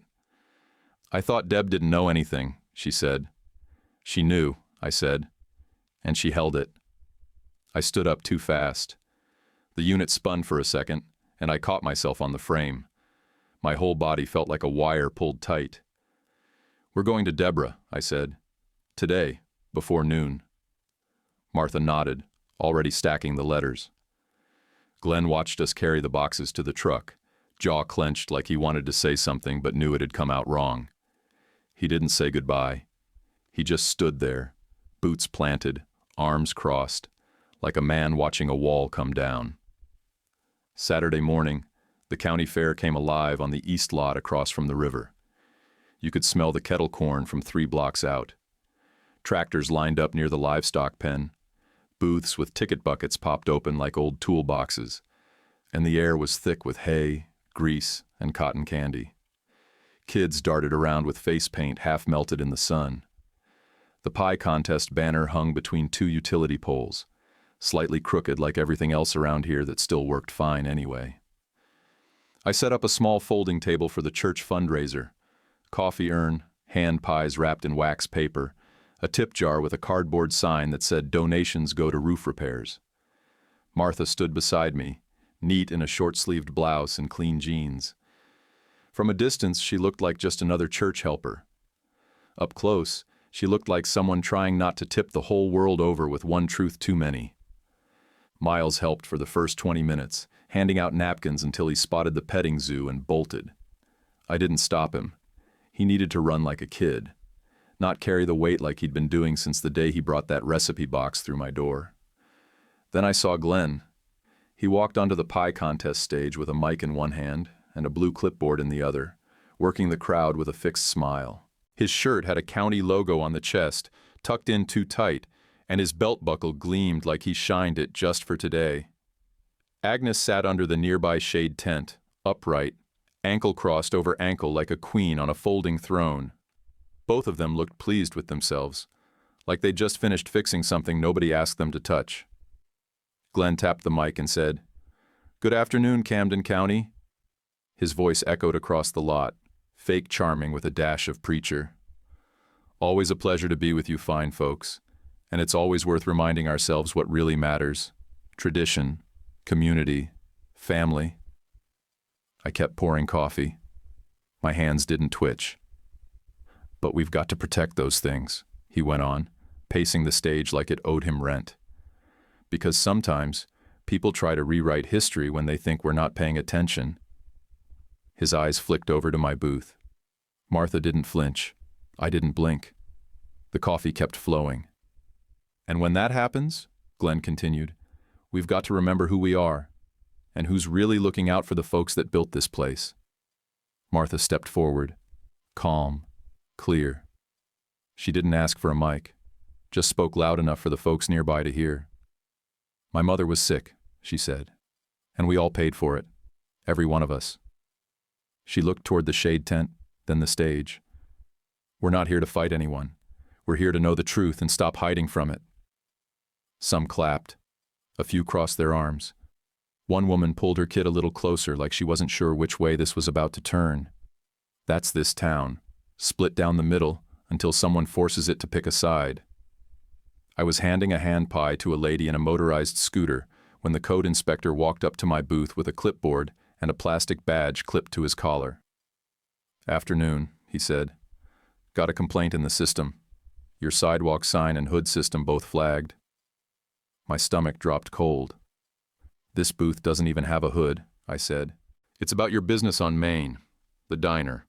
"I thought Deb didn't know anything," she said. "She knew," I said, and she held it. I stood up too fast. The unit spun for a second, and I caught myself on the frame. My whole body felt like a wire pulled tight. "We're going to Deborah," I said. "Today, before noon." Martha nodded, already stacking the letters. Glenn watched us carry the boxes to the truck, jaw clenched like he wanted to say something but knew it had come out wrong. He didn't say goodbye. He just stood there, boots planted, arms crossed, like a man watching a wall come down. Saturday morning, the county fair came alive on the east lot across from the river. You could smell the kettle corn from 3 blocks out. Tractors lined up near the livestock pen. Booths with ticket buckets popped open like old toolboxes, and the air was thick with hay, grease, and cotton candy. Kids darted around with face paint half melted in the sun. The pie contest banner hung between 2 utility poles, slightly crooked like everything else around here that still worked fine anyway. I set up a small folding table for the church fundraiser, coffee urn, hand pies wrapped in wax paper, a tip jar with a cardboard sign that said donations go to roof repairs. Martha stood beside me, neat in a short-sleeved blouse and clean jeans. From a distance, she looked like just another church helper. Up close, she looked like someone trying not to tip the whole world over with one truth too many. Miles helped for the first 20 minutes, handing out napkins until he spotted the petting zoo and bolted. I didn't stop him. He needed to run like a kid, not carry the weight like he'd been doing since the day he brought that recipe box through my door. Then I saw Glenn. He walked onto the pie contest stage with a mic in one hand and a blue clipboard in the other, working the crowd with a fixed smile. His shirt had a county logo on the chest, tucked in too tight, and his belt buckle gleamed like he shined it just for today. Agnes sat under the nearby shade tent, upright, ankle crossed over ankle like a queen on a folding throne. Both of them looked pleased with themselves, like they'd just finished fixing something nobody asked them to touch. Glenn tapped the mic and said, "Good afternoon, Camden County." His voice echoed across the lot, fake charming with a dash of preacher. "Always a pleasure to be with you fine folks, and it's always worth reminding ourselves what really matters. Tradition, community, family." I kept pouring coffee. My hands didn't twitch. "But we've got to protect those things," he went on, pacing the stage like it owed him rent. "Because sometimes people try to rewrite history when they think we're not paying attention." His eyes flicked over to my booth. Martha didn't flinch. I didn't blink. The coffee kept flowing. "And when that happens," Glenn continued, "we've got to remember who we are, and who's really looking out for the folks that built this place." Martha stepped forward, calm, clear. She didn't ask for a mic, just spoke loud enough for the folks nearby to hear. "My mother was sick," she said, "and we all paid for it, every one of us." She looked toward the shade tent, then the stage. "We're not here to fight anyone. We're here to know the truth and stop hiding from it." Some clapped. A few crossed their arms. One woman pulled her kid a little closer like she wasn't sure which way this was about to turn. That's this town, split down the middle until someone forces it to pick a side. I was handing a hand pie to a lady in a motorized scooter when the code inspector walked up to my booth with a clipboard and a plastic badge clipped to his collar. "Afternoon," he said. "Got a complaint in the system. Your sidewalk sign and hood system both flagged." My stomach dropped cold. "This booth doesn't even have a hood," I said. "It's about your business on Main, the diner.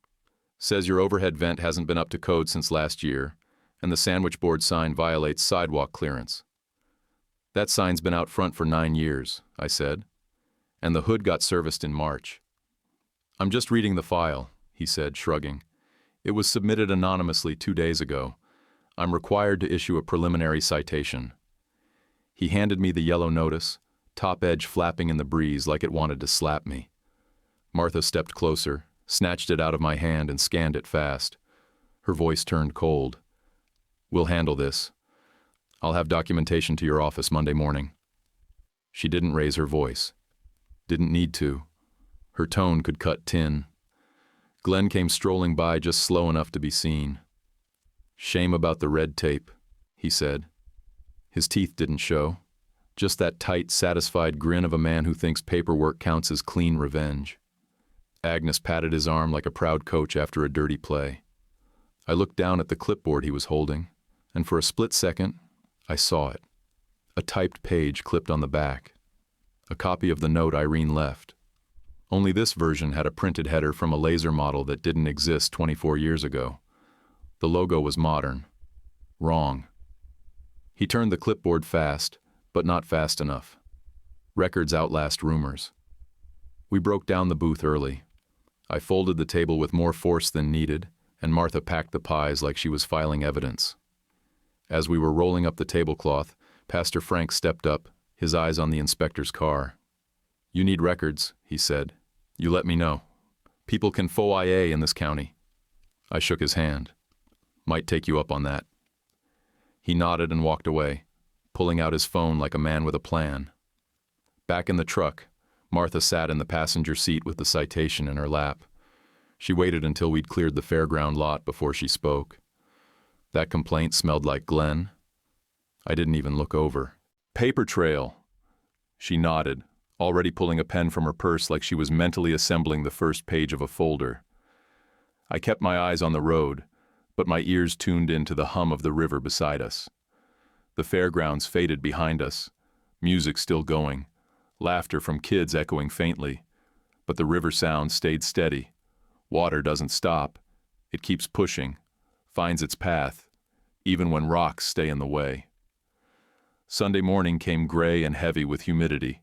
Says your overhead vent hasn't been up to code since last year, and the sandwich board sign violates sidewalk clearance." "That sign's been out front for 9 years," I said, "and the hood got serviced in March." "I'm just reading the file," he said, shrugging. "It was submitted anonymously 2 days ago. I'm required to issue a preliminary citation." He handed me the yellow notice, top edge flapping in the breeze like it wanted to slap me. Martha stepped closer, snatched it out of my hand and scanned it fast. Her voice turned cold. "We'll handle this. I'll have documentation to your office Monday morning." She didn't raise her voice. Didn't need to. Her tone could cut tin. Glenn came strolling by just slow enough to be seen. "Shame about the red tape," he said. His teeth didn't show. Just that tight, satisfied grin of a man who thinks paperwork counts as clean revenge. Agnes patted his arm like a proud coach after a dirty play. I looked down at the clipboard he was holding, and for a split second, I saw it. A typed page clipped on the back. A copy of the note Irene left. Only this version had a printed header from a laser model that didn't exist 24 years ago. The logo was modern. Wrong. He turned the clipboard fast, but not fast enough. Records outlast rumors. We broke down the booth early. I folded the table with more force than needed, and Martha packed the pies like she was filing evidence. As we were rolling up the tablecloth, Pastor Frank stepped up, his eyes on the inspector's car. "You need records," he said. "You let me know. People can faux IA in this county." I shook his hand. "Might take you up on that." He nodded and walked away, pulling out his phone like a man with a plan. Back in the truck, Martha sat in the passenger seat with the citation in her lap. She waited until we'd cleared the fairground lot before she spoke. "That complaint smelled like Glenn." I didn't even look over. "Paper trail." She nodded, already pulling a pen from her purse like she was mentally assembling the first page of a folder. I kept my eyes on the road, but my ears tuned into the hum of the river beside us. The fairgrounds faded behind us, music still going, laughter from kids echoing faintly, but the river sound stayed steady. Water doesn't stop. It keeps pushing, finds its path, even when rocks stay in the way. Sunday morning came gray and heavy with humidity,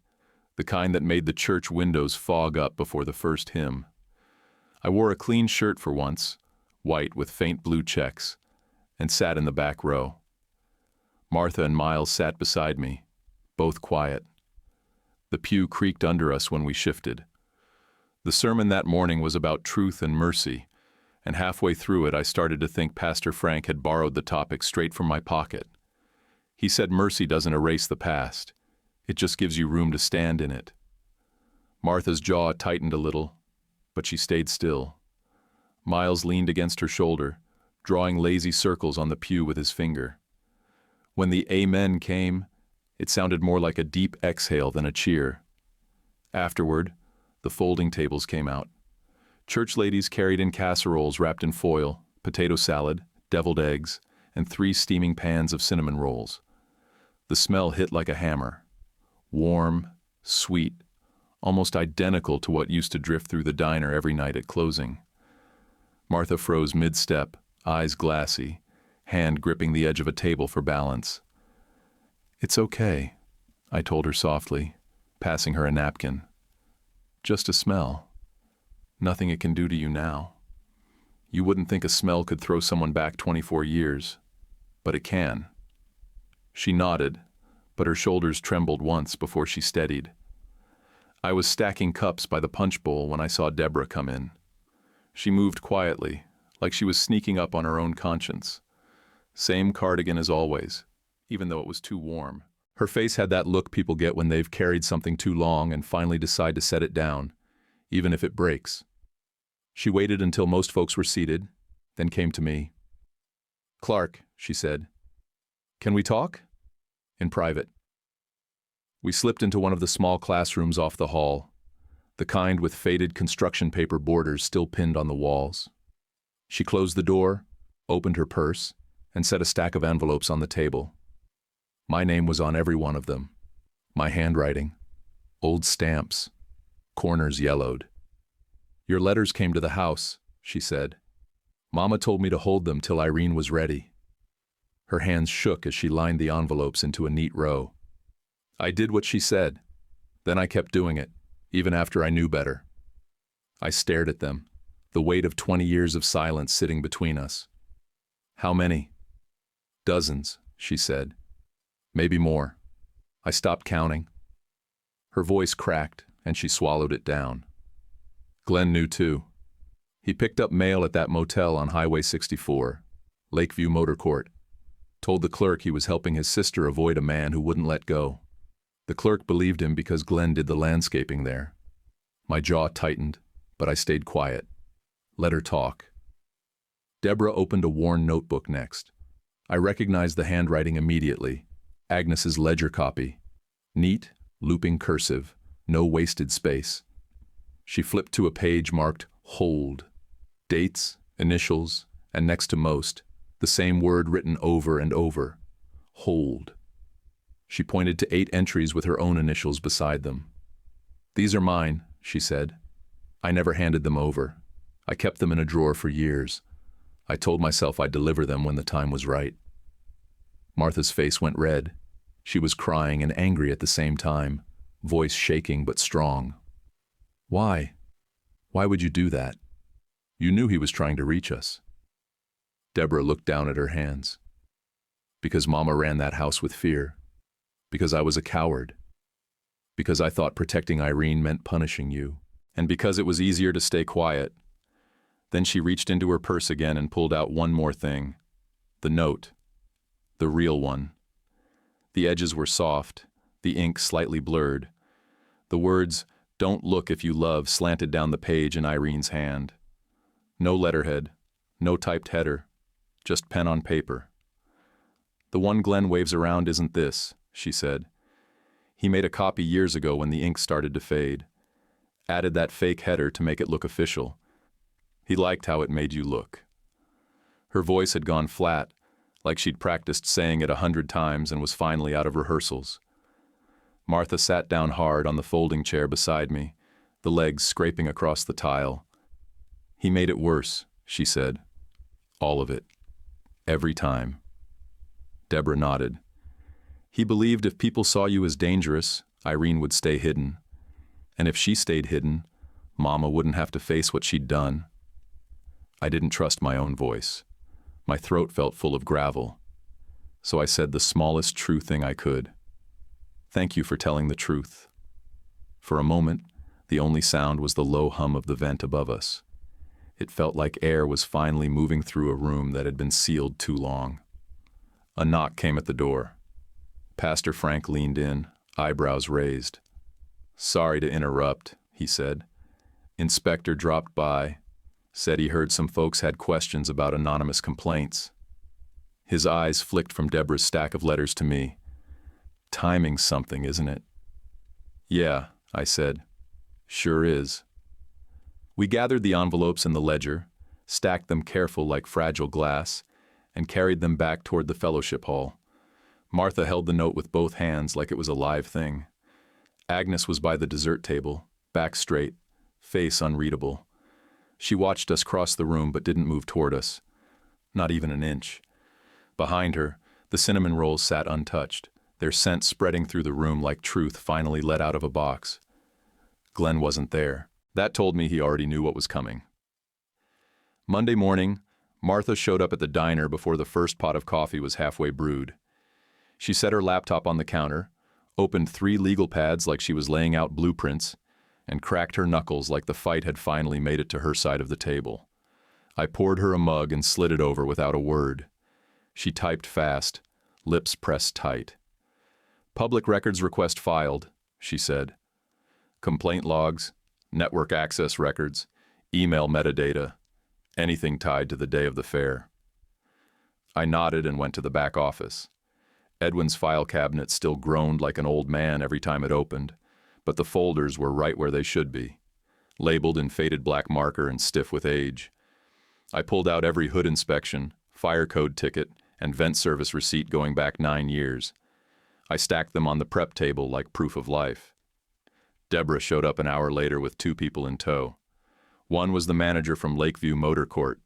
the kind that made the church windows fog up before the first hymn. I wore a clean shirt for once, white with faint blue checks, and sat in the back row. Martha and Miles sat beside me, both quiet. The pew creaked under us when we shifted. The sermon that morning was about truth and mercy, and halfway through it I started to think Pastor Frank had borrowed the topic straight from my pocket. He said mercy doesn't erase the past. It just gives you room to stand in it. Martha's jaw tightened a little, but she stayed still. Miles leaned against her shoulder, drawing lazy circles on the pew with his finger. When the amen came, it sounded more like a deep exhale than a cheer. Afterward, the folding tables came out. Church ladies carried in casseroles wrapped in foil, potato salad, deviled eggs, and 3 steaming pans of cinnamon rolls. The smell hit like a hammer. Warm, sweet, almost identical to what used to drift through the diner every night at closing. Martha froze mid-step, eyes glassy, hand gripping the edge of a table for balance. "It's okay," I told her softly, passing her a napkin. "Just a smell. Nothing it can do to you now. You wouldn't think a smell could throw someone back 24 years, but it can." She nodded, but her shoulders trembled once before she steadied. I was stacking cups by the punch bowl when I saw Deborah come in. She moved quietly, like she was sneaking up on her own conscience. Same cardigan as always, even though it was too warm. Her face had that look people get when they've carried something too long and finally decide to set it down, even if it breaks. She waited until most folks were seated, then came to me. "Clark," she said, "can we talk?" "In private." We slipped into one of the small classrooms off the hall, the kind with faded construction paper borders still pinned on the walls. She closed the door, opened her purse, and set a stack of envelopes on the table. My name was on every one of them. My handwriting. Old stamps. Corners yellowed. "Your letters came to the house," she said. "Mama told me to hold them till Irene was ready." Her hands shook as she lined the envelopes into a neat row. I did what she said. Then I kept doing it, even after I knew better. I stared at them, the weight of 20 years of silence sitting between us. "How many?" "Dozens," she said. "Maybe more." I stopped counting. Her voice cracked, and she swallowed it down. Glenn knew too. He picked up mail at that motel on Highway 64, Lakeview Motor Court. Told the clerk he was helping his sister avoid a man who wouldn't let go. The clerk believed him because Glenn did the landscaping there. My jaw tightened, but I stayed quiet. Let her talk. Deborah opened a worn notebook next. I recognized the handwriting immediately. Agnes's ledger copy. Neat, looping cursive, no wasted space. She flipped to a page marked Hold. Dates, initials, and next to most, the same word written over and over. Hold. She pointed to 8 entries with her own initials beside them. "These are mine," she said. "I never handed them over. I kept them in a drawer for years. I told myself I'd deliver them when the time was right." Martha's face went red. She was crying and angry at the same time, voice shaking but strong. "Why? Why would you do that? You knew he was trying to reach us." Deborah looked down at her hands. "Because Mama ran that house with fear. Because I was a coward. Because I thought protecting Irene meant punishing you. And because it was easier to stay quiet." Then she reached into her purse again and pulled out one more thing. The note. The real one. The edges were soft, the ink slightly blurred. The words, "Don't look if you love," slanted down the page in Irene's hand. No letterhead, no typed header, just pen on paper. "The one Glenn waves around isn't this," she said. "He made a copy years ago when the ink started to fade. Added that fake header to make it look official. He liked how it made you look." Her voice had gone flat, like she'd practiced saying it 100 times and was finally out of rehearsals. Martha sat down hard on the folding chair beside me, the legs scraping across the tile. "He made it worse," she said. "All of it. Every time." Deborah nodded. "He believed if people saw you as dangerous, Irene would stay hidden. And if she stayed hidden, Mama wouldn't have to face what she'd done." I didn't trust my own voice. My throat felt full of gravel. so I said the smallest true thing I could. Thank you for telling the truth. For a moment, the only sound was the low hum of the vent above us. It felt like air was finally moving through a room that had been sealed too long. A knock came at the door. Pastor Frank leaned in, eyebrows raised. "Sorry to interrupt," he said. "Inspector dropped by, said he heard some folks had questions about anonymous complaints." His eyes flicked from Deborah's stack of letters to me. "Timing's something, isn't it?" "Yeah," I said. "Sure is." We gathered the envelopes in the ledger, stacked them careful like fragile glass, and carried them back toward the fellowship hall. Martha held the note with both hands like it was a live thing. Agnes was by the dessert table, back straight, face unreadable. She watched us cross the room but didn't move toward us. Not even an inch. Behind her, the cinnamon rolls sat untouched, their scent spreading through the room like truth finally let out of a box. Glenn wasn't there. That told me he already knew what was coming. Monday morning, Martha showed up at the diner before the first pot of coffee was halfway brewed. She set her laptop on the counter, opened 3 legal pads like she was laying out blueprints, and cracked her knuckles like the fight had finally made it to her side of the table. I poured her a mug and slid it over without a word. She typed fast, lips pressed tight. "Public records request filed," she said. "Complaint logs, network access records, email metadata, anything tied to the day of the fair." I nodded and went to the back office. Edwin's file cabinet still groaned like an old man every time it opened, but the folders were right where they should be, labeled in faded black marker and stiff with age. I pulled out every hood inspection, fire code ticket, and vent service receipt going back 9 years. I stacked them on the prep table like proof of life. Deborah showed up an hour later with 2 people in tow. One was the manager from Lakeview Motor Court,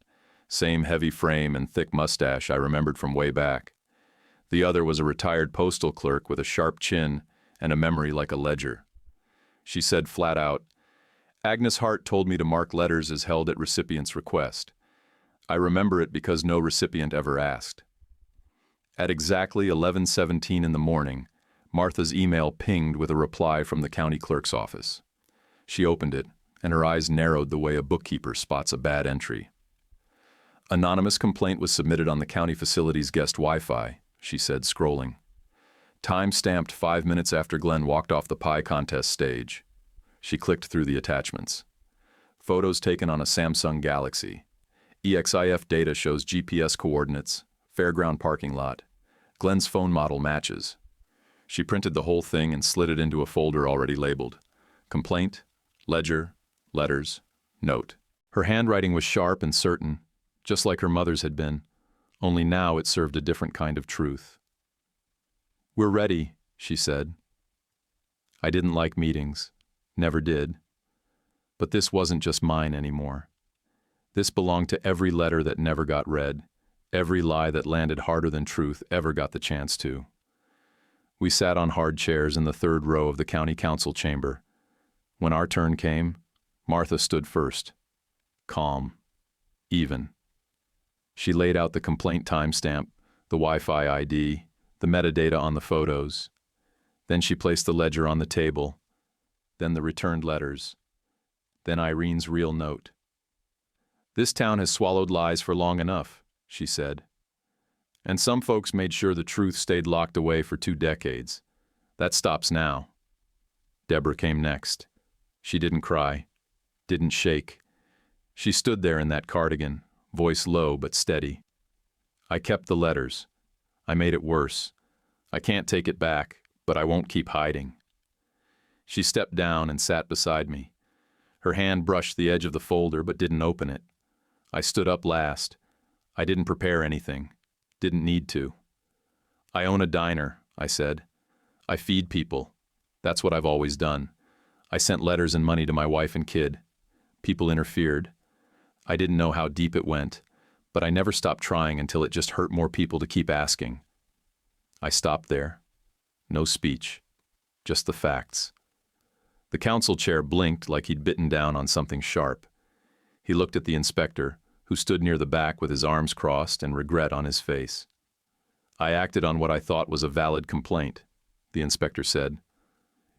same heavy frame and thick mustache I remembered from way back. The other was a retired postal clerk with a sharp chin and a memory like a ledger. She said flat out, "Agnes Hart told me to mark letters as held at recipient's request. I remember it because no recipient ever asked." At exactly 11:17 in the morning, Martha's email pinged with a reply from the county clerk's office. She opened it, and her eyes narrowed the way a bookkeeper spots a bad entry. "Anonymous complaint was submitted on the county facility's guest Wi-Fi," she said, scrolling. "Time stamped 5 minutes after Glenn walked off the pie contest stage." She clicked through the attachments. Photos taken on a Samsung Galaxy. EXIF data shows GPS coordinates, fairground parking lot. Glenn's phone model matches. She printed the whole thing and slid it into a folder already labeled. Complaint, ledger, letters, note. Her handwriting was sharp and certain, just like her mother's had been, only now it served a different kind of truth. "We're ready," she said. I didn't like meetings, never did. But this wasn't just mine anymore. This belonged to every letter that never got read, every lie that landed harder than truth ever got the chance to. We sat on hard chairs in the 3rd row of the county council chamber. When our turn came, Martha stood first, calm, even. She laid out the complaint timestamp, the Wi-Fi ID, the metadata on the photos. Then she placed the ledger on the table, then the returned letters, then Irene's real note. "This town has swallowed lies for long enough," she said. "And some folks made sure the truth stayed locked away for 2 decades. That stops now." Deborah came next. She didn't cry, didn't shake. She stood there in that cardigan, voice low but steady. "I kept the letters. I made it worse. I can't take it back, but I won't keep hiding." She stepped down and sat beside me. Her hand brushed the edge of the folder but didn't open it. I stood up last. I didn't prepare anything. Didn't need to. "I own a diner," I said. "I feed people. That's what I've always done. I sent letters and money to my wife and kid. People interfered. I didn't know how deep it went, but I never stopped trying until it just hurt more people to keep asking." I stopped there. No speech. Just the facts. The council chair blinked like he'd bitten down on something sharp. He looked at the inspector, who stood near the back with his arms crossed and regret on his face. I acted on what I thought was a valid complaint, the inspector said.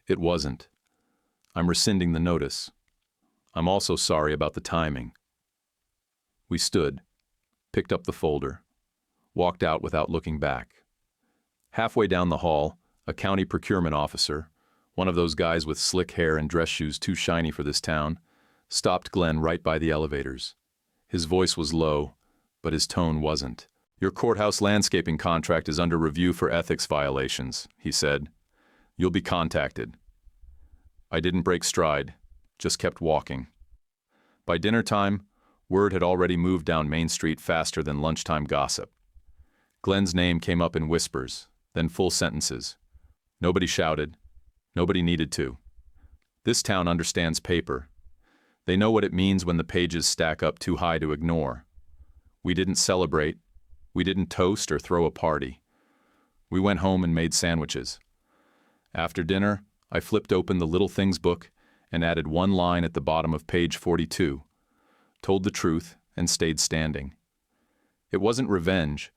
It wasn't. I'm rescinding the notice. I'm also sorry about the timing. We stood, picked up the folder, walked out without looking back. Halfway down the hall, a county procurement officer, one of those guys with slick hair and dress shoes too shiny for this town, stopped Glenn right by the elevators. His voice was low, but his tone wasn't. Your courthouse landscaping contract is under review for ethics violations, he said. You'll be contacted. I didn't break stride, just kept walking. By dinner time, word had already moved down Main Street faster than lunchtime gossip. Glenn's name came up in whispers, then full sentences. Nobody shouted. Nobody needed to. This town understands paper. They know what it means when the pages stack up too high to ignore. We didn't celebrate. We didn't toast or throw a party. We went home and made sandwiches. After dinner, I flipped open the Little Things book and added one line at the bottom of page 42, told the truth, and stayed standing. It wasn't revenge,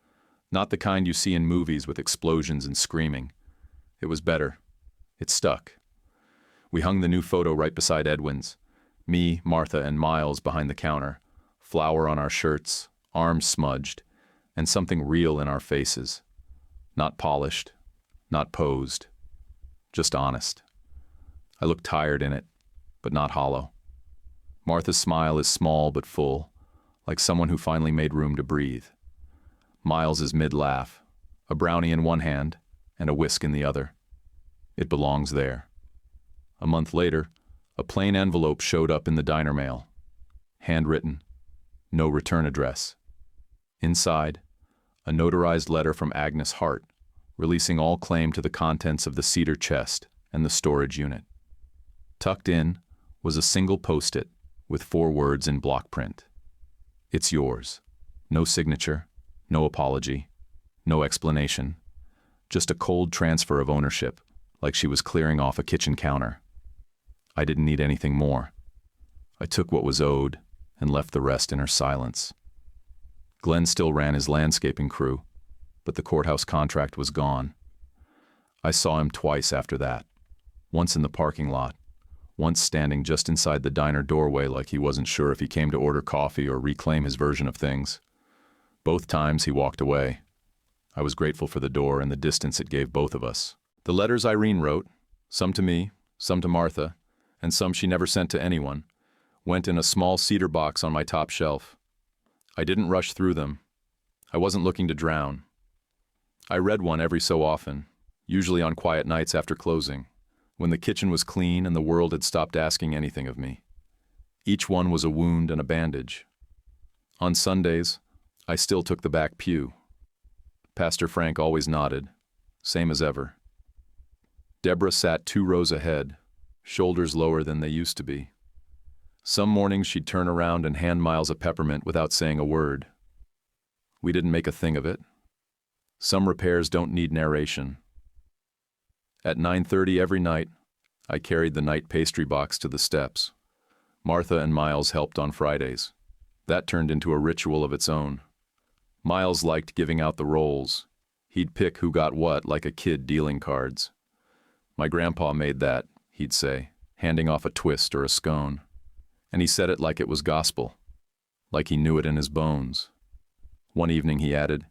not the kind you see in movies with explosions and screaming. It was better. It stuck. We hung the new photo right beside Edwin's. Me, Martha, and Miles behind the counter, flour on our shirts, arms smudged, and something real in our faces. Not polished, not posed, just honest. I looked tired in it, but not hollow. Martha's smile is small but full, like someone who finally made room to breathe. Miles is mid-laugh, a brownie in one hand and a whisk in the other. It belongs there. A month later, a plain envelope showed up in the diner mail. Handwritten, no return address. Inside, a notarized letter from Agnes Hart, releasing all claim to the contents of the cedar chest and the storage unit. Tucked in was a single post-it with 4 words in block print. It's yours. No signature, no apology, no explanation. Just a cold transfer of ownership, like she was clearing off a kitchen counter. I didn't need anything more. I took what was owed and left the rest in her silence. Glenn still ran his landscaping crew, but the courthouse contract was gone. I saw him twice after that, once in the parking lot, once standing just inside the diner doorway like he wasn't sure if he came to order coffee or reclaim his version of things. Both times he walked away. I was grateful for the door and the distance it gave both of us. The letters Irene wrote, some to me, some to Martha, and some she never sent to anyone, went in a small cedar box on my top shelf. I didn't rush through them. I wasn't looking to drown. I read one every so often, usually on quiet nights after closing, when the kitchen was clean and the world had stopped asking anything of me. Each one was a wound and a bandage. On Sundays, I still took the back pew. Pastor Frank always nodded, same as ever. Deborah sat 2 rows ahead, shoulders lower than they used to be. Some mornings she'd turn around and hand Miles a peppermint without saying a word. We didn't make a thing of it. Some repairs don't need narration. At 9:30 every night, I carried the night pastry box to the steps. Martha and Miles helped on Fridays. That turned into a ritual of its own. Miles liked giving out the rolls. He'd pick who got what like a kid dealing cards. My grandpa made that, he'd say, handing off a twist or a scone. And he said it like it was gospel, like he knew it in his bones. One evening he added,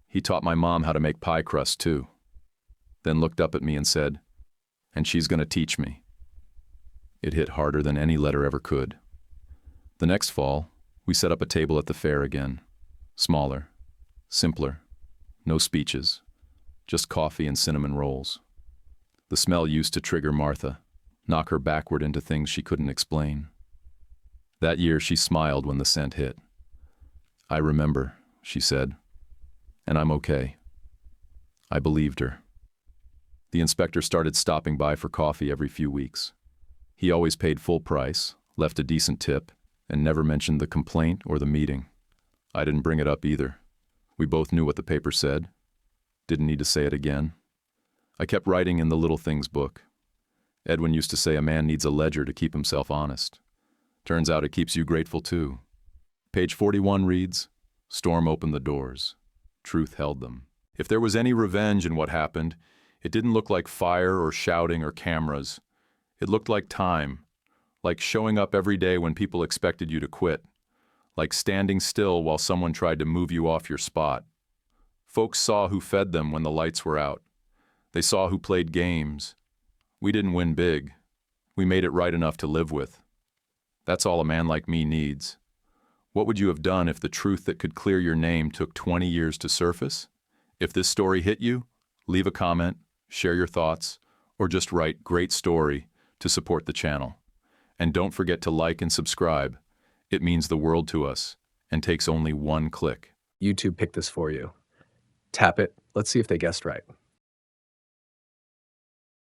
he taught my mom how to make pie crust too. Then looked up at me and said, and she's going to teach me. It hit harder than any letter ever could. The next fall, we set up a table at the fair again. Smaller, simpler, no speeches, just coffee and cinnamon rolls. The smell used to trigger Martha, knock her backward into things she couldn't explain. That year she smiled when the scent hit. I remember, she said, and I'm okay. I believed her. The inspector started stopping by for coffee every few weeks. He always paid full price, left a decent tip, and never mentioned the complaint or the meeting. I didn't bring it up either. We both knew what the paper said. Didn't need to say it again. I kept writing in the Little Things book. Edwin used to say a man needs a ledger to keep himself honest. Turns out it keeps you grateful too. Page 41 reads, Storm opened the doors. Truth held them. If there was any revenge in what happened, it didn't look like fire or shouting or cameras. It looked like time, like showing up every day when people expected you to quit, like standing still while someone tried to move you off your spot. Folks saw who fed them when the lights were out. They saw who played games. We didn't win big. We made it right enough to live with. That's all a man like me needs. What would you have done if the truth that could clear your name took 20 years to surface? If this story hit you, leave a comment, share your thoughts, or just write "great story" to support the channel. And don't forget to like and subscribe. It means the world to us and takes only one click. YouTube picked this for you. Tap it. Let's see if they guessed right.